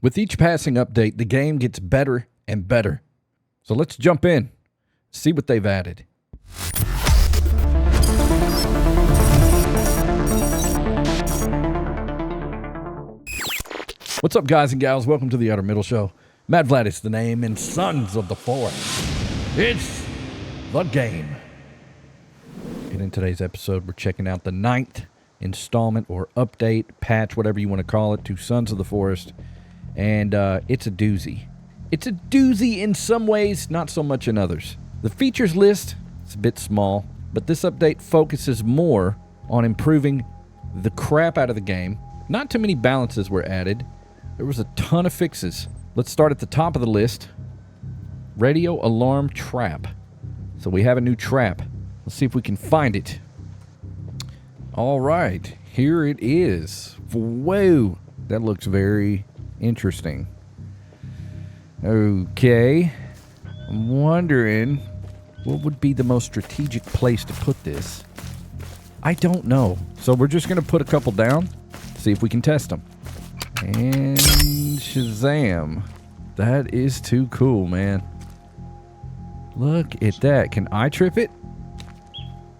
With each passing update, the game gets better and better. So let's jump in, see what they've added. What's up, guys and gals? Welcome to the Outer Middle Show. Mad Vlad is the name, and Sons of the Forest. It's the game. And in today's episode, we're checking out the 9th installment or update, patch, whatever you want to call it, to Sons of the Forest. And it's a doozy. It's a doozy in some ways, not so much in others. The features list is a bit small, but this update focuses more on improving the crap out of the game. Not too many balances were added. There was a ton of fixes. Let's start at the top of the list. Radio alarm trap. So we have a new trap. Let's see if we can find it. All right, here it is. Whoa, that looks very interesting. Okay, I'm wondering what would be the most strategic place to put this. I don't know. So we're just going to put a couple down, see if we can test them. And Shazam. That is too cool, man. Look at that. Can I trip it?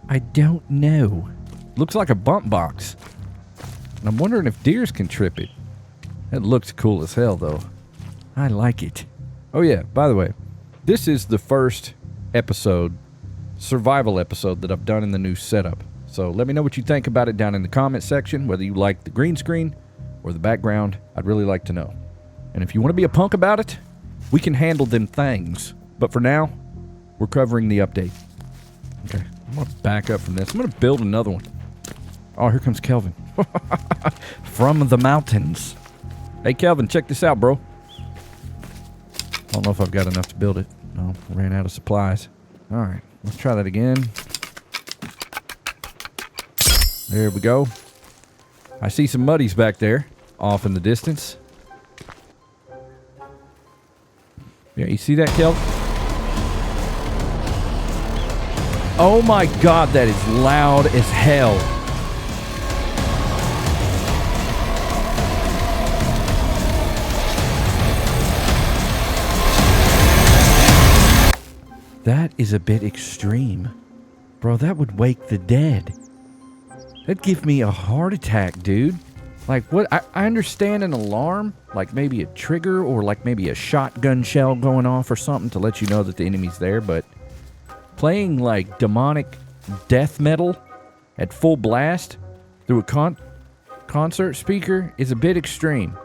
I don't know. Looks like a bump box. And I'm wondering if deers can trip it. That looks cool as hell, though. I like it. Oh, yeah, by the way, this is the first episode, survival episode, that I've done in the new setup. So let me know what you think about it down in the comment section, whether you like the green screen or the background. I'd really like to know. And if you want to be a punk about it, we can handle them things. But for now, we're covering the update. Okay, I'm going to back up from this. I'm going to build another one. Oh, here comes Kelvin. From the mountains. Hey, Kelvin, check this out, bro. I don't know if I've got enough to build it. No, ran out of supplies. All right, let's try that again. There we go. I see some muddies back there, off in the distance. Yeah, you see that, Kelvin? Oh my God, that is loud as hell. That is a bit extreme. Bro, that would wake the dead. That'd give me a heart attack, dude. Like, what? I understand an alarm, like maybe a trigger or like maybe a shotgun shell going off or something to let you know that the enemy's there, but playing like demonic death metal at full blast through a concert speaker is a bit extreme.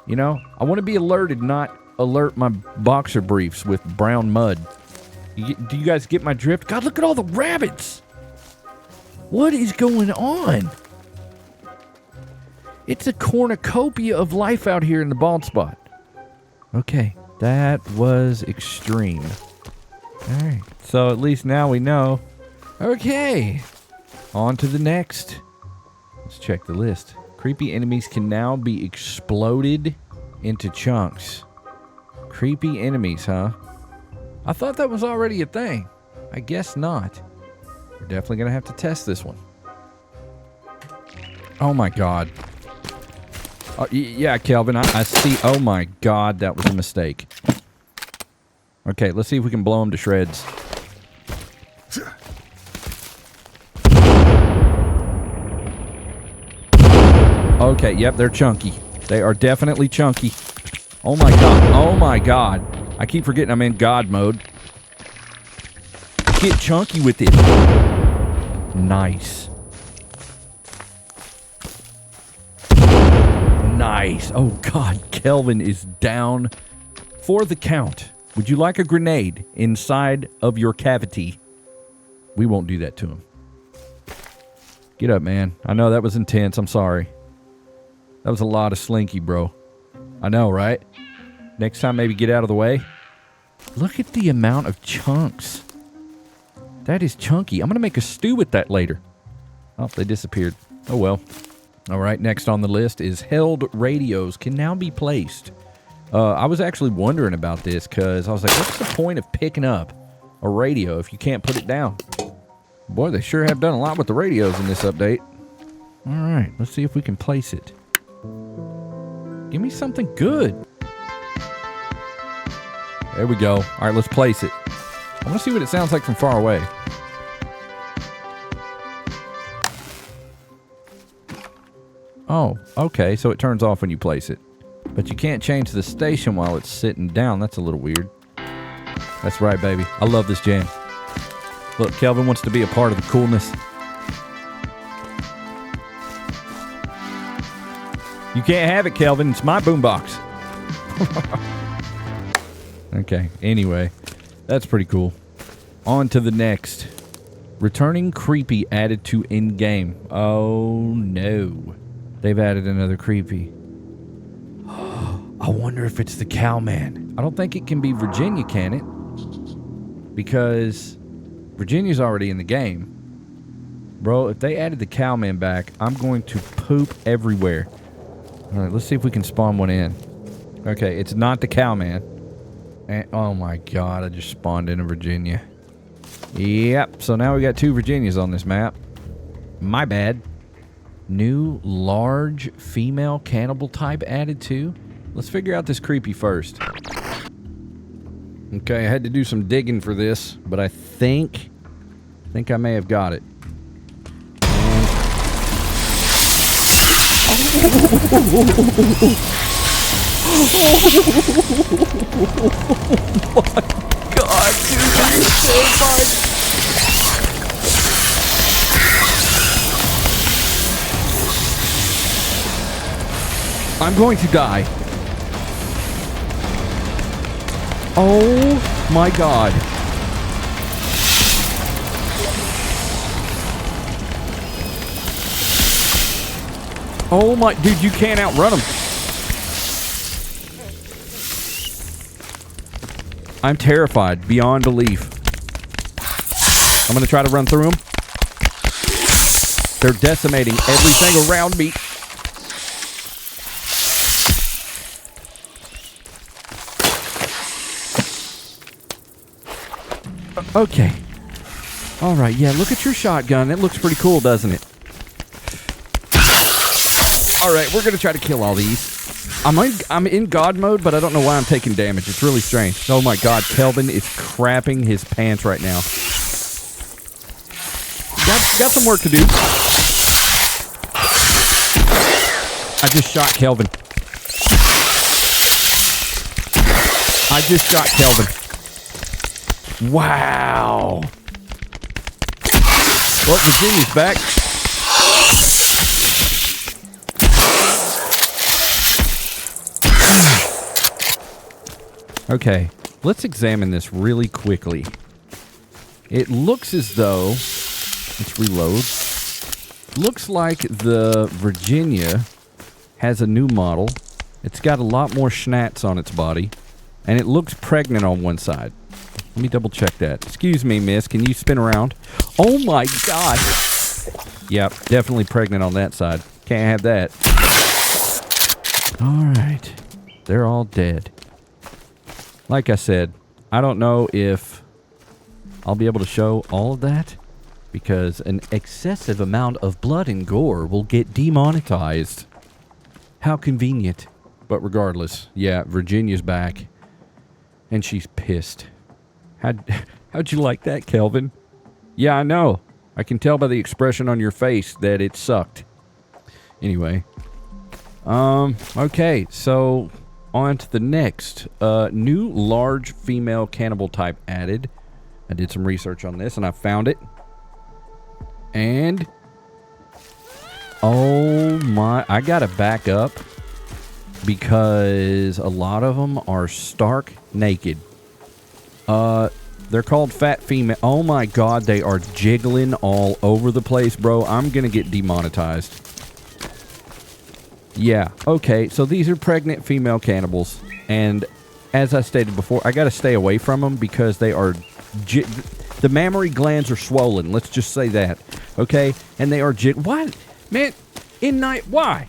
You know, I want to be alerted, not alert my boxer briefs with brown mud. Do you guys get my drift? God, look at all the rabbits. What is going on? It's a cornucopia of life out here in the bald spot. Okay, that was extreme. All right, so at least now we know. Okay, on to the next. Let's check the list. Creepy enemies can now be exploded into chunks. Creepy enemies, huh? I thought that was already a thing. I guess not. We're definitely going to have to test this one. Oh my God. Yeah, Kelvin, I see. Oh my God, that was a mistake. Okay, let's see if we can blow them to shreds. Okay, yep, they're chunky. They are definitely chunky. Oh my God. Oh my God. I keep forgetting I'm in God mode. Get chunky with it. Nice. Nice. Oh God, Kelvin is down for the count. Would you like a grenade inside of your cavity? We won't do that to him. Get up, man. I know that was intense. I'm sorry. That was a lot of slinky, bro. I know, right? Next time, maybe get out of the way. Look at the amount of chunks. That is chunky. I'm going to make a stew with that later. Oh, they disappeared. Oh, well. All right, next on the list is held radios can now be placed. I was actually wondering about this because I was like, what's the point of picking up a radio if you can't put it down? Boy, they sure have done a lot with the radios in this update. All right, let's see if we can place it. Give me something good. There we go. All right, let's place it. I want to see what it sounds like from far away. Oh, okay. So it turns off when you place it. But you can't change the station while it's sitting down. That's a little weird. That's right, baby. I love this jam. Look, Kelvin wants to be a part of the coolness. You can't have it, Kelvin. It's my boombox. Okay, anyway. That's pretty cool. On to the next. Returning creepy added to in-game. Oh, no. They've added another creepy. I wonder if it's the cowman. I don't think it can be Virginia, can it? Because Virginia's already in the game. Bro, if they added the cowman back, I'm going to poop everywhere. All right, let's see if we can spawn one in. Okay, it's not the cowman. And, oh my god, I just spawned in a Virginia. Yep, so now we got 2 Virginias on this map. My bad. New large female cannibal type added too. Let's figure out this creepy first. Okay, I had to do some digging for this, but I think I may have got it. Oh my god, dude, this is so much. I'm going to die. Oh my god. Oh my, dude, you can't outrun them. I'm terrified beyond belief. I'm gonna try to run through them. They're decimating everything around me. Okay. All right, yeah, look at your shotgun. It looks pretty cool, doesn't it? All right, we're going to try to kill all these. I'm in God mode, but I don't know why I'm taking damage. It's really strange. Oh my god, Kelvin is crapping his pants right now. Got some work to do. I just shot Kelvin. Wow. Well, Virginia's back. Okay, let's examine this really quickly. It looks as though, let's reload. Looks like the Virginia has a new model. It's got a lot more schnatz on its body, and it looks pregnant on one side. Let me double check that. Excuse me, miss, can you spin around? Oh my god! Yep, definitely pregnant on that side. Can't have that. Alright, they're all dead. Like I said, I don't know if I'll be able to show all of that, because an excessive amount of blood and gore will get demonetized. How convenient. But regardless, yeah, Virginia's back, and she's pissed. How'd you like that, Kelvin? Yeah, I know. I can tell by the expression on your face that it sucked. Anyway. Okay, so on to the next. New large female cannibal type added. I did some research on this and I found it. And oh my, I gotta back up because a lot of them are stark naked. They're called fat female. Oh my god, they are jiggling all over the place, bro. I'm gonna get demonetized. Yeah, okay, so these are pregnant female cannibals, and as I stated before, I gotta stay away from them because they are the mammary glands are swollen, let's just say that, okay? And they are what? Man, in night, why?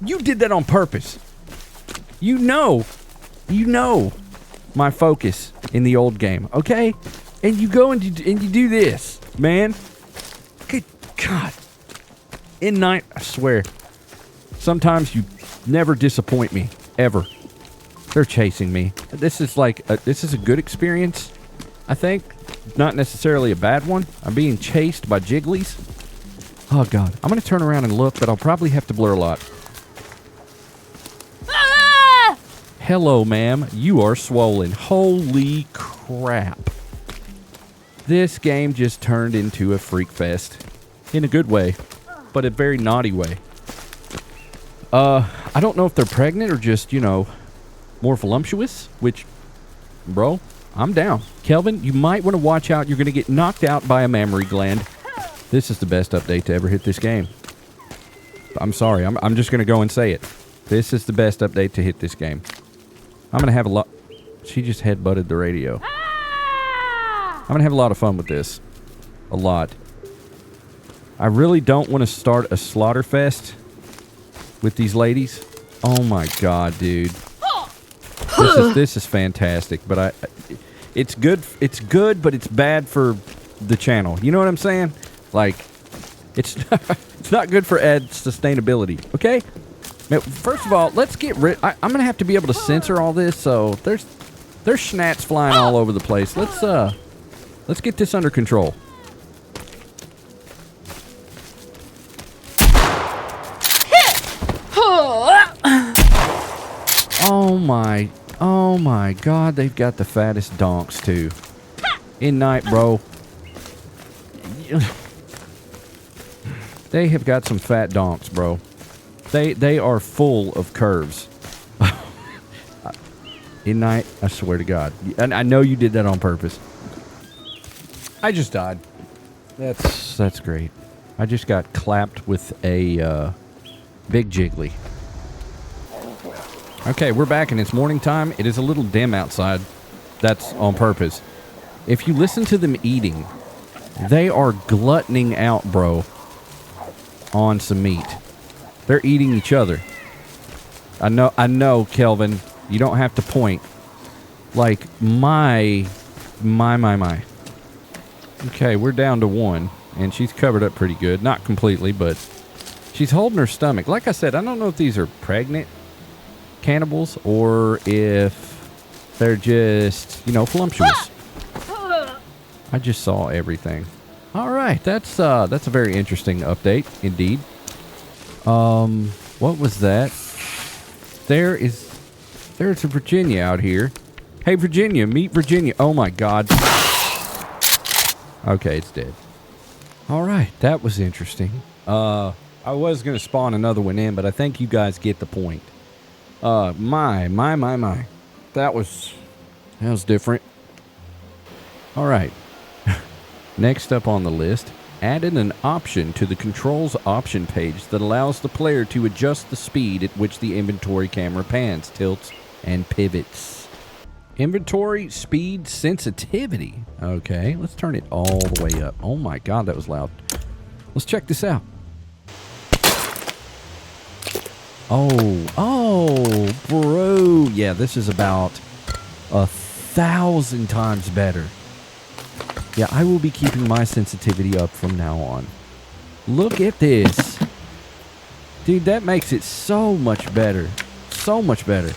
You did that on purpose. You know my focus in the old game, okay? And you go and you do this, man. Good God. In night, I swear. Sometimes you never disappoint me, ever. They're chasing me. This is like, this is a good experience, I think. Not necessarily a bad one. I'm being chased by jigglies. Oh, God. I'm going to turn around and look, but I'll probably have to blur a lot. Ah! Hello, ma'am. You are swollen. Holy crap. This game just turned into a freak fest. In a good way, but a very naughty way. I don't know if they're pregnant or just, you know, more voluptuous, which, bro, I'm down. Kelvin, you might want to watch out. You're going to get knocked out by a mammary gland. This is the best update to ever hit this game. I'm sorry. I'm just going to go and say it. This is the best update to hit this game. I'm going to have a lot... She just headbutted the radio. I'm going to have a lot of fun with this. A lot. I really don't want to start a slaughter fest with these ladies. Oh my God, dude. This is fantastic, but it's good, but it's bad for the channel. You know what I'm saying? Like, it's not good for ad sustainability, okay? Now, first of all, let's get rid... I'm going to have to be able to censor all this, so there's schnats flying all over the place. Let's get this under control. Oh my God, they've got the fattest donks too. In night, bro. They have got some fat donks, bro. They are full of curves. In night, I swear to God. And I know you did that on purpose. I just died. That's great. I just got clapped with a big jiggly. Okay, we're back and it's morning time. It is a little dim outside. That's on purpose. If you listen to them eating, they are gluttoning out, bro, on some meat. They're eating each other. I know, Kelvin. You don't have to point. Like, my. Okay, we're down to one, and she's covered up pretty good. Not completely, but she's holding her stomach. Like I said, I don't know if these are pregnant cannibals or if they're just, you know, voluptuous. I just saw everything. All right, that's a very interesting update indeed. What was that? There's a Virginia out here. Hey, Virginia, meet Virginia. Oh my God. Okay, it's dead. All right, that was interesting. I was gonna spawn another one in, but I think you guys get the point. My. That was different. All right. Next up on the list, added an option to the controls option page that allows the player to adjust the speed at which the inventory camera pans, tilts, and pivots. Inventory speed sensitivity. Okay, let's turn it all the way up. Oh my God, that was loud. Let's check this out. Oh, bro. Yeah, this is about 1,000 times better. Yeah, I will be keeping my sensitivity up from now on. Look at this. Dude, that makes it so much better. So much better.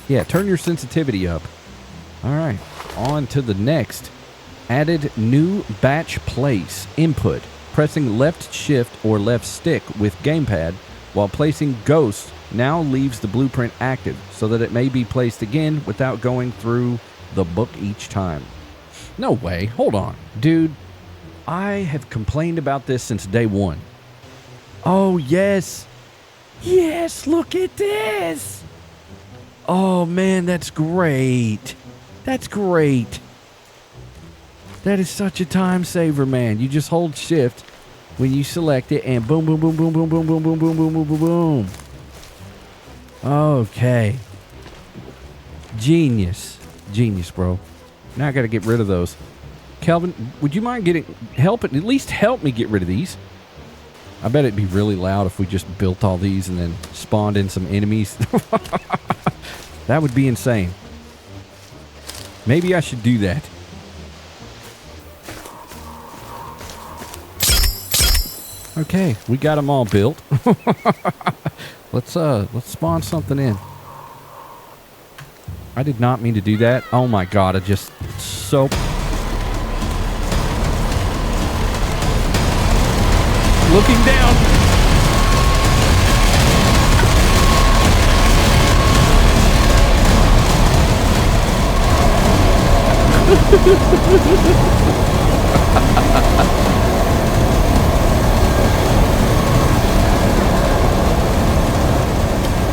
Yeah, turn your sensitivity up. All right, on to the next. Added new batch place input. Pressing left shift or left stick with gamepad while placing ghosts now leaves the blueprint active so that it may be placed again without going through the book each time. No way. Hold on. Dude, I have complained about this since day one. Oh, yes. Yes, look at this. Oh, man, that's great. That's great. That is such a time saver, man. You just hold shift when you select it and boom, boom, boom, boom, boom, boom, boom, boom, boom, boom, boom, boom, boom. Okay. Genius. Genius, bro. Now I got to get rid of those. Kelvin, would you mind at least help me get rid of these? I bet it'd be really loud if we just built all these and then spawned in some enemies. That would be insane. Maybe I should do that. Okay, we got them all built. Let's spawn something in. I did not mean to do that. Oh my god, I just so looking down.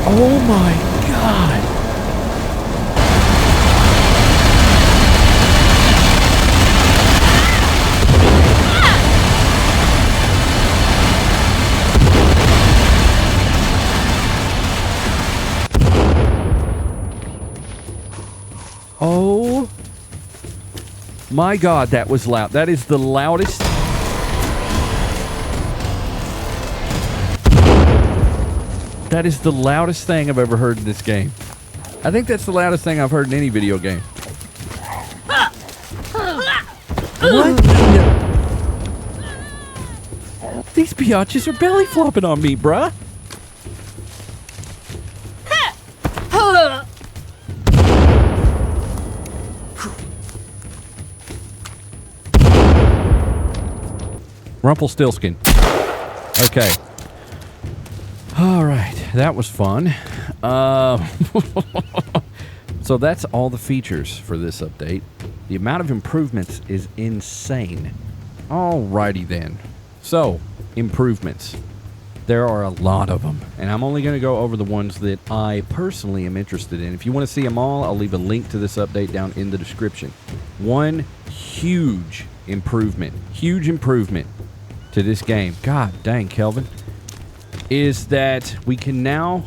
Oh my god. Oh my god, that was loud. That is the loudest. That is the loudest thing I've ever heard in this game. I think that's the loudest thing I've heard in any video game. What? These biatches are belly flopping on me, bruh. Rumpelstiltskin. Okay. All right. That was fun. So that's all the features for this update. The amount of improvements is insane. Alrighty then. So, improvements. There are a lot of them, and I'm only going to go over the ones that I personally am interested in. If you want to see them all, I'll leave a link to this update down in the description. One huge improvement to this game, god dang, Kelvin, is that we can now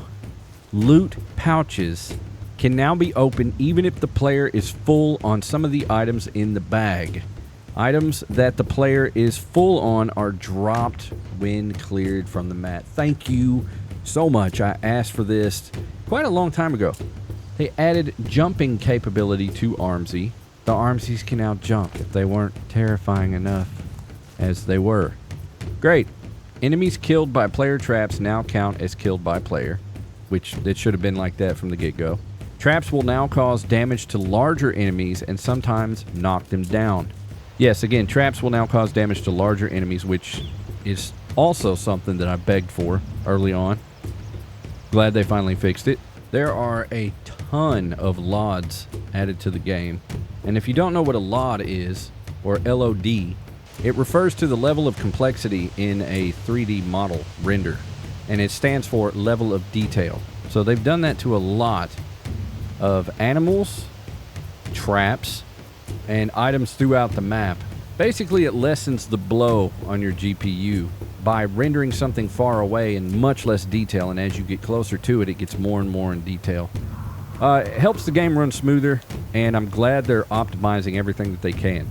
loot pouches can now be opened even if the player is full on some of the items in the bag. Items that the player is full on are dropped when cleared from the map. Thank you so much. I asked for this quite a long time ago. They added jumping capability to Armsy. The Armsies can now jump if they weren't terrifying enough as they were. Great. Enemies killed by player traps now count as killed by player, which it should have been like that from the get-go. Traps will now cause damage to larger enemies and sometimes knock them down. Yes, again, traps will now cause damage to larger enemies, which is also something that I begged for early on. Glad they finally fixed it. There are a ton of LODs added to the game. And if you don't know what a LOD is, or LOD, it refers to the level of complexity in a 3D model render. And it stands for level of detail. So they've done that to a lot of animals, traps, and items throughout the map. Basically, it lessens the blow on your GPU by rendering something far away in much less detail, and as you get closer to it, it gets more and more in detail. It helps the game run smoother, and I'm glad they're optimizing everything that they can,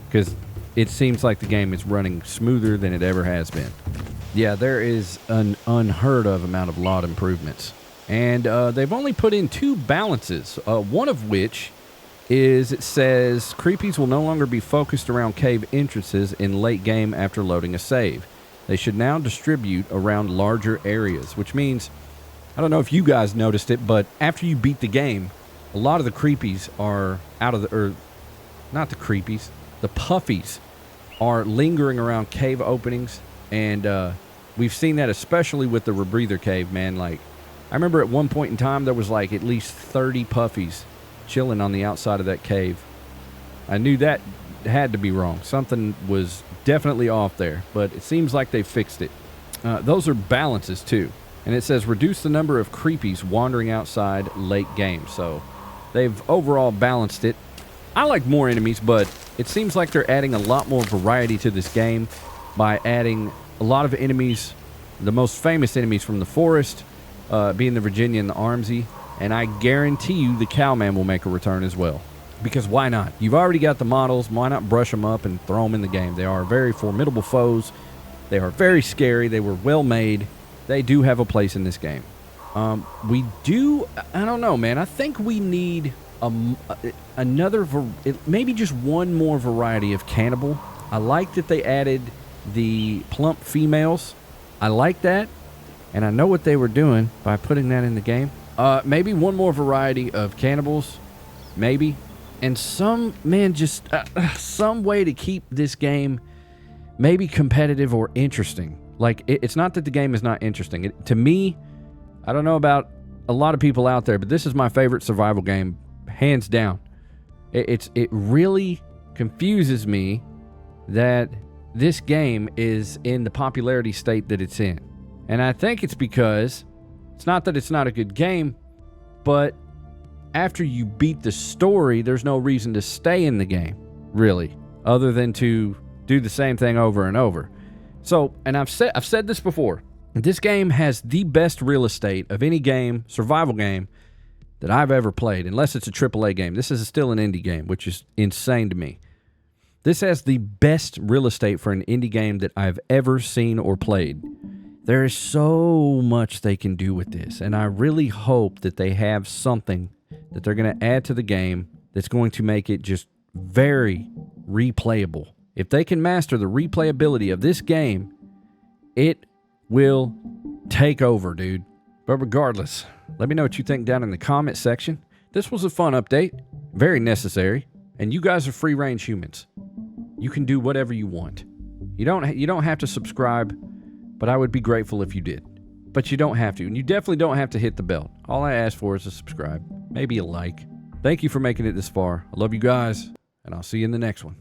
because it seems like the game is running smoother than it ever has been. Yeah, there is an unheard of amount of LOD improvements. And they've only put in 2 balances, one of which is it says creepies will no longer be focused around cave entrances in late game after loading a save. They should now distribute around larger areas, which means, I don't know if you guys noticed it, but after you beat the game, a lot of the creepies are out of the, or not the creepies, the puffies are lingering around cave openings, and we've seen that especially with the rebreather cave, man. Like, I remember at one point in time there was like at least 30 puffies chilling on the outside of that cave. I knew that had to be wrong. Something was definitely off there, but it seems like they fixed it. Those are balances too. And it says reduce the number of creepies wandering outside late game. So they've overall balanced it. I like more enemies, but it seems like they're adding a lot more variety to this game by adding a lot of enemies, the most famous enemies from the forest, being the Virginia and the Armsy. And I guarantee you the Cowman will make a return as well. Because why not? You've already got the models. Why not brush them up and throw them in the game? They are very formidable foes. They are very scary. They were well made. They do have a place in this game. We do, I don't know, man. I think we need maybe just one more variety of cannibal. I like that they added the plump females. I like that. And I know what they were doing by putting that in the game. Maybe one more variety of cannibals. Maybe. And some way to keep this game maybe competitive or interesting. Like, it's not that the game is not interesting. To me, I don't know about a lot of people out there, but this is my favorite survival game, hands down. It really confuses me that this game is in the popularity state that it's in. And I think it's because it's not that it's not a good game, but after you beat the story, there's no reason to stay in the game, really, other than to do the same thing over and over. So, and I've said this before, this game has the best real estate of any game, survival game, that I've ever played, unless it's a AAA game. This is still an indie game, which is insane to me. This has the best real estate for an indie game that I've ever seen or played. There is so much they can do with this, and I really hope that they have something that they're going to add to the game that's going to make it just very replayable. If they can master the replayability of this game, it will take over, dude. But regardless, let me know what you think down in the comment section. This was a fun update, very necessary, and you guys are free-range humans. You can do whatever you want. You don't have to subscribe, but I would be grateful if you did. But you don't have to, and you definitely don't have to hit the bell. All I ask for is a subscribe, maybe a like. Thank you for making it this far. I love you guys, and I'll see you in the next one.